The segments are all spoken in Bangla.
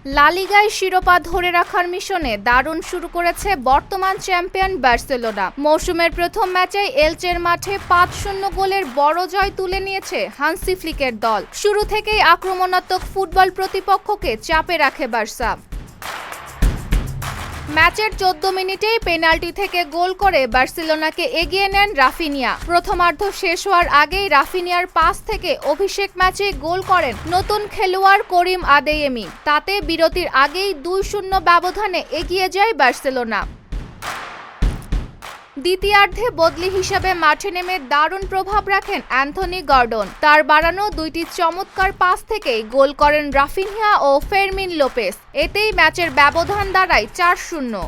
লা লিগায় শিরোপা ধরে রাখার মিশনে দারুণ শুরু করেছে বর্তমান চ্যাম্পিয়ন বার্সেলোনা। মৌসুমের প্রথম ম্যাচেই এলচের মাঠে ৫-০ গোলের বড় জয় তুলে নিয়েছে হান্সি ফ্লিকের দল। শুরু থেকেই আক্রমণাত্মক ফুটবল প্রতিপক্ষকে চাপে রাখে বার্সা। ম্যাচের ১৪ মিনিটেই পেনাল্টি থেকে গোল করে বার্সেলোনাকে এগিয়ে নেন রাফিনিয়া। প্রথমার্ধ শেষ হওয়ার আগেই রাফিনিয়ার পাস থেকে অভিষেক ম্যাচে গোল করেন নতুন খেলোয়াড় করিম আদেয়েমি। তাতে বিরতির আগেই ২-০ ব্যবধানে এগিয়ে যায় বার্সেলোনা। দ্বিতীয়ার্ধে বদলি হিসেবে মাঠে নেমে দারুণ প্রভাব রাখেন অ্যান্থনি গর্ডন। তার বাড়ানো দুইটি চমৎকার পাস থেকেই গোল করেন রাফিনিয়া ও ফেরমিন লোপেস। এতেই ম্যাচের ব্যবধান দাঁড়ায় ৪-০।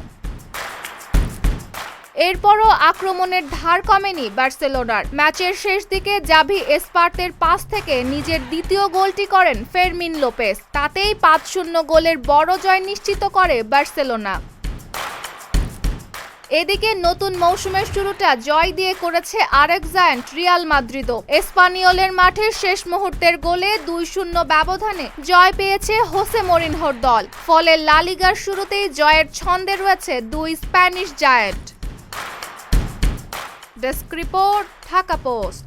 এরপরও আক্রমণের ধার কমেনি বার্সেলোনার। ম্যাচের শেষ দিকে জাভি এসপার্তের পাস থেকে নিজের দ্বিতীয় গোলটি করেন ফেরমিন লোপেস। তাতেই ৫-০ গোলের বড় জয় নিশ্চিত করে বার্সেলোনা। এদিকে নতুন মৌসুমের শুরুটা জয় দিয়ে করেছে আরেক জায়ান্ট রিয়াল মাদ্রিদও। এসপানিওলের মাঠে শেষ মুহূর্তের গোলে ২-০ ব্যবধানে জয় পেয়েছে হোসে মরিনহোর দল। ফলে লা লিগার শুরুতেই জয়ের ছন্দে রয়েছে দুই Spanish giant. Desk report, Dhaka post.